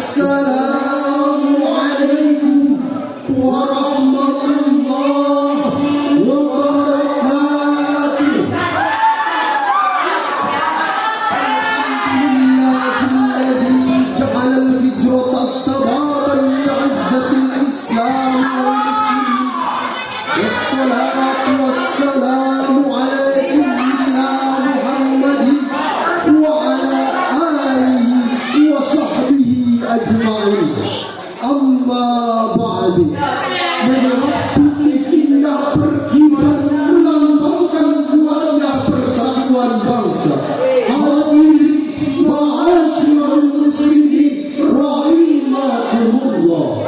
Assalamualaikum warahmatullahi wabarakatuh. Alhamdulillahilladzi ja'ala al-hijrata sababan li'izzatil Islam wal muslimin. Wassalatu wassalamu ala sayyidina Muhammadin wa ala alihi wa sahbihi ajma'in. Amma ba'du. Merah putih indah berkibar melambangkan kuatnya persatuan bangsa. Hadirin ma'asyiral muslimin rahimakumullah.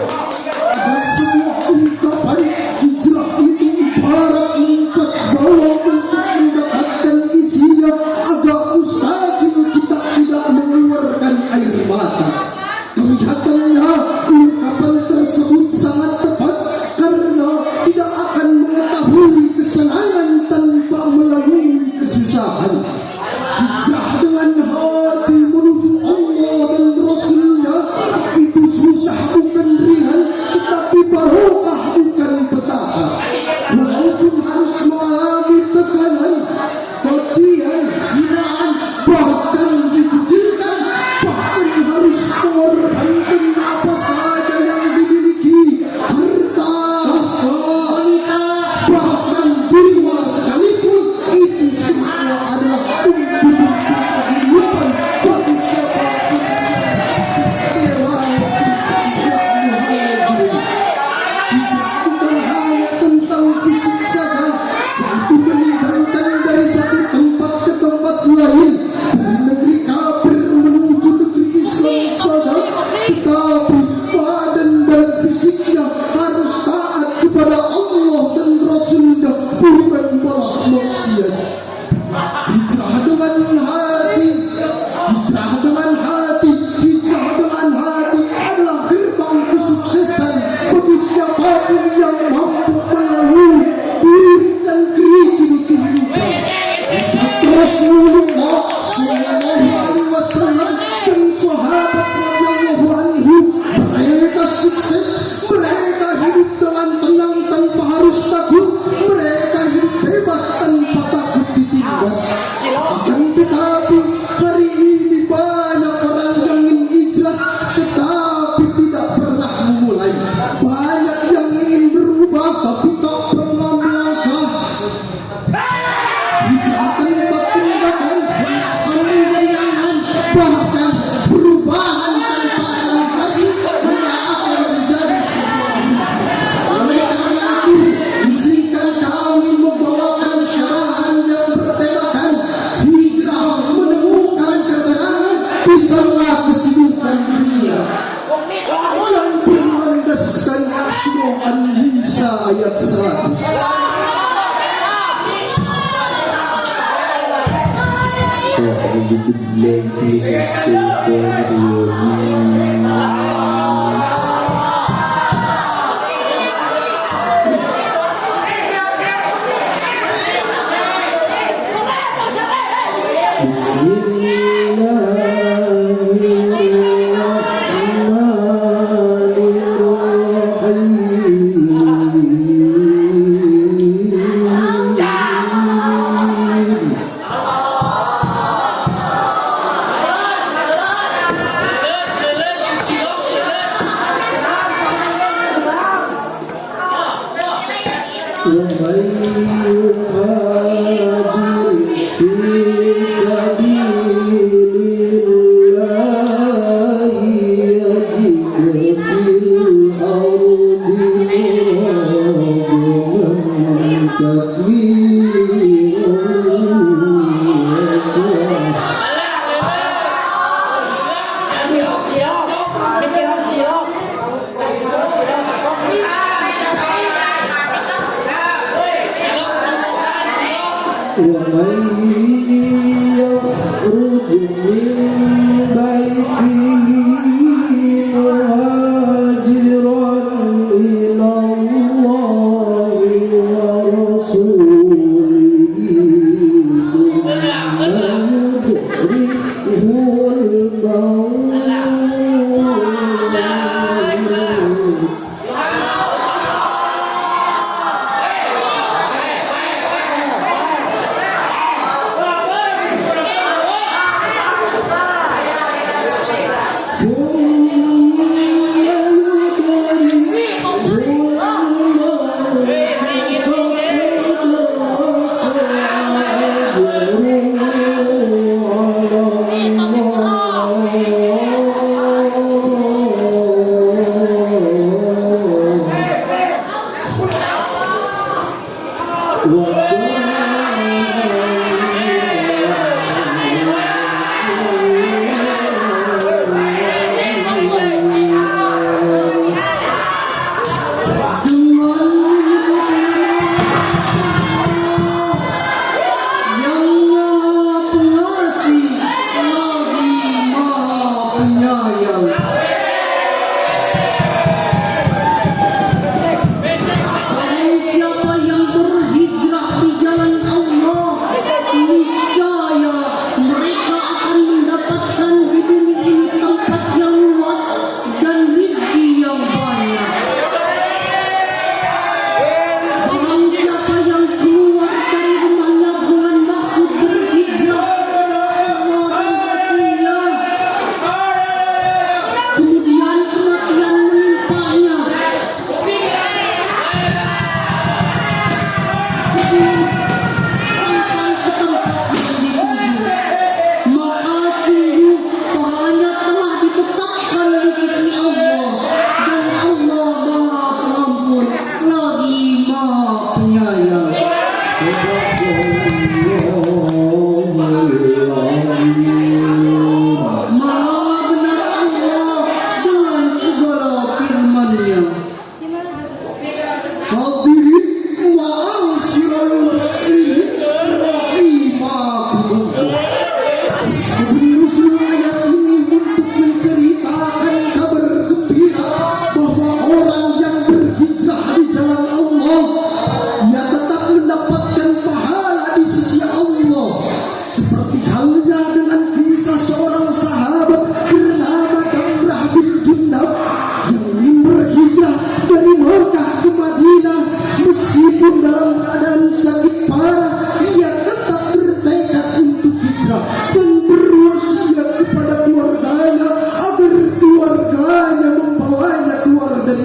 Ada sebuah ungkapan hijrah itu ibarat ungkas bawang untuk mendapatkan isinya agar mustahil kita tidak mengeluarkan air mata. Kelihatannya ungkapan tersebut sangat tepat karena tidak akan mengetahui kesenangan tanpa melalui kesusahan. Hijrah dengan hati menuju Allah dan Rasulnya itu susah bukan ringan, tetapi barokah bukan petaka. Walaupun harus mengalami tekanan, cacian, hinaan, bahkan dikucilkan, bahkan harus mengorbankan apa saja yang dimiliki, harta, wanita, bahkan jiwa sekalipun, itu semua adalah untuk kehidupan bagi siapapun. Hijrah bukan hanya tentang fisik saja, yaitu meninggalkan dari satu tempat ke tempat lain, dari negeri kafir menuju negeri Islam saja, tetapi badan dan fisiknya harus taat kepada Allah dan Rasulnya, bukan malah maksiat. Hijrah dengan hati, hijrah dengan hati, hijrah dengan hati adalah gerbang kesuksesan bagi siapapun yang mampu melalui diri dan kerikil kehidupan. Rasulullah sallallahu alaihi wasallam dan sahabat radhiyallahu anhum, mereka sukses, mereka hidup dengan tenang tanpa harus takut, mereka hidup bebas tanpa takut ditindas. Akan tetapi hari ini banyak orang yang ingin hijrah tetapi tidak pernah memulai. Banyak yang ingin berubah tapi tak pernah melangkah. Hijrah tanpa tindakan, penilaian, bahkan perubahan tanpa realisasi hanya akan menjadi sebuah mimpi. Oleh karena itu, izinkan kami membawakan syarahan yang bertemakan hijrah menemukan ketenangan di tengah kesibukan dunia, yang berlandaskan surah An-Nisa ayat 100.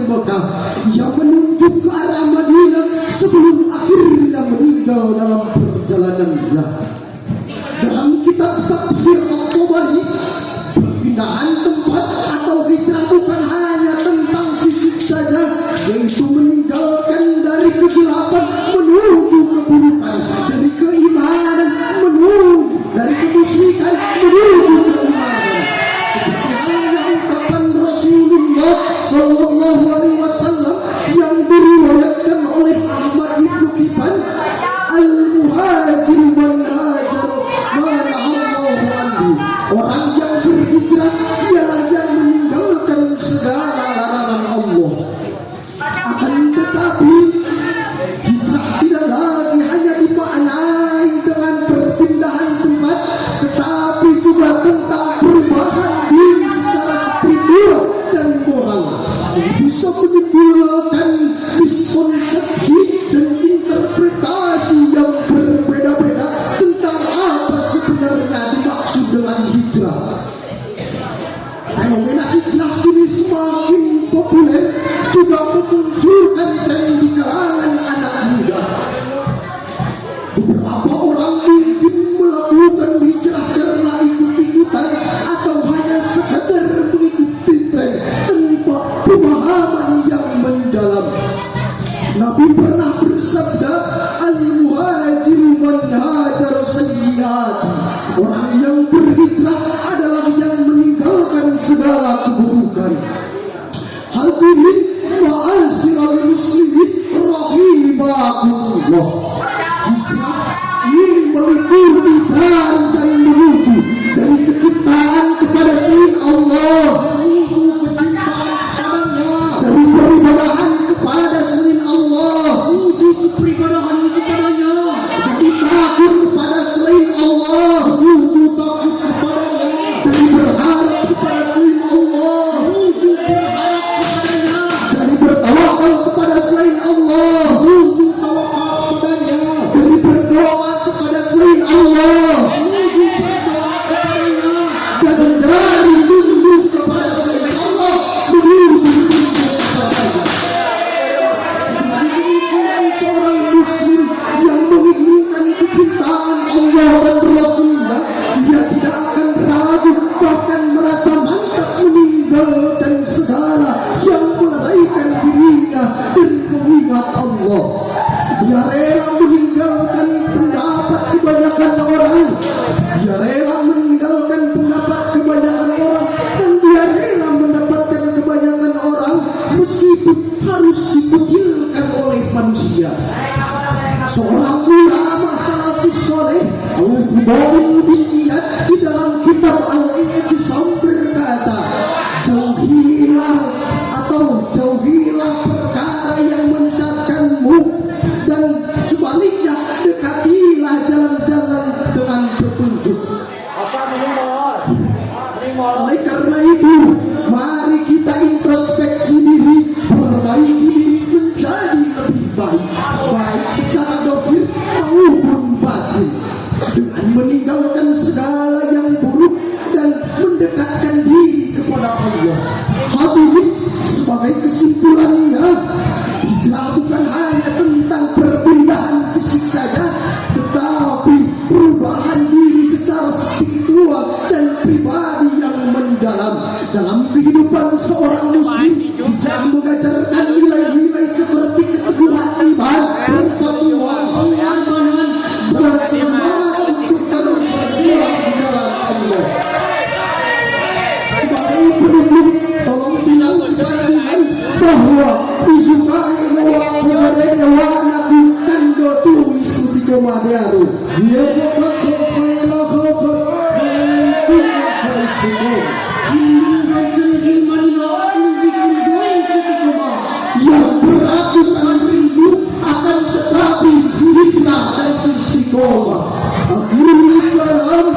Mekah yang menunjuk ke arah Madinah sebelum akhirnya meninggal dalam perjalanannya. Dalam kitab tafsir At-Tabari, perpindahan tempat atau hijrah bukan hanya tentang fisik saja, yaitu meninggalkan dari kegelapan menuju keburukan, dari keimanan menuju, dari kemusyrikan menuju keimanan. Seperti halnya ucapan Rasulullah Sallallahu Alaihi Wasallam yang diriwayatkan oleh Ahmad Ibn Hibban, al-muhajir man hajar ma nahallahu anhu. Orang yang berhijrah ialah yang meninggalkan segala larangan Allah. Akan tetapi hijrah tidak lagi hanya dimaknai dengan perpindahan tempat, tetapi juga tentang perubahan diri secara spiritual dan moral yang bisa menimbulkan miskonsepsi dan interpretasi yang berbeda-beda tentang apa sebenarnya dimaksud dengan hijrah. Fenomena hijrah kini semakin populer, juga memunculkan tren di kalangan anak muda. Beberapa orang mungkin melakukan hijrah karena ikut-ikutan atau hanya sekadar mengikuti tren tanpa pemahaman yang mendalam. Nabi pernah bersabda, al-muhajiru man hajar sayyiati. Orang yang berhijrah adalah yang meninggalkan segala keburukan. Hadirin ma'asyiral muslimin rahimakumullah. Hijrah ini meliputi dari dan menuju dari kecintaan kepada selain Allah menuju kecintaan kepadanya, dari peribadahan kepada selain Allah menuju keperibadahan kepadanya, dari takut kepada selain Allah menuju takut kepadanya, dari berharap kepada selain Allah menuju berharap kepadanya, dari bertawakal kepada selain Allah menuju tawakal kepadanya, dari berdoa kepada selain Allah menuju berdoa kepadanya, dan dari tunduk kepada selain Allah menuju tunduk kepadanya. Dengan demikian seorang muslim yang menginginkan kecintaan Allah dan Rasulnya, ia tidak akan ragu, bahkan merasa mantap meninggalkan segala yang melalaikan dirinya dan mengingat Allah. Dia rela meninggalkan pendapat kebanyakan orang, dia rela meninggalkan pendapat kebanyakan orang, dan dia rela mendapatkan kebanyakan orang meskipun harus dikucilkan oleh manusia. Seorang ulama salafus saleh Al-Fudail bin Iyad di dalam kitab Al-I'tisam berkata, jauhilah perkara yang menyesatkanmu, dan sebaliknya dekatilah jalan-jalan dengan petunjuk. Oleh karena itu, mari kita introspeksi diri, perbaiki diri menjadi lebih baik, baik secara zahir maupun batin, dengan meninggalkan segala yang buruk dan mendekatkan diri kepada Allah. Hadirin, sebagai kesimpulannya, hijrah bukan hanya tentang perpindahan fisik saja, tetapi perubahan diri secara spiritual dan pribadi yang mendalam. Dalam kehidupan seorang muslim, hijrah mengajarkan nilai-nilai seperti keteguhan iman, persatuan, pengorbanan, dan semangat untuk terus berjuang di jalan Allah. Sebagai penutup, tolong bilang kepada bahwa disukai bahwa kemudian wanaku kando tulis kuti komadiaru. Dia dapat berfailah khobar yang berarti rindu akan tetapi hijrah dan istiqomah. Akhirul kalam,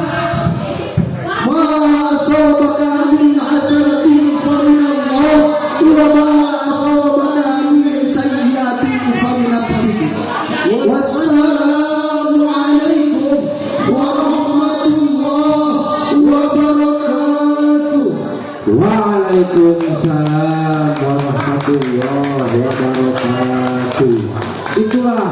ma asabaka min hasanatin famin Allah wa ma asabaka min sayyiatin famin nafsik. Wassalamu alaikum warahmatullahi wabarakatuh. Waalaikumsalam warahmatullahi warahmatullahi wabarakatuh. Itulah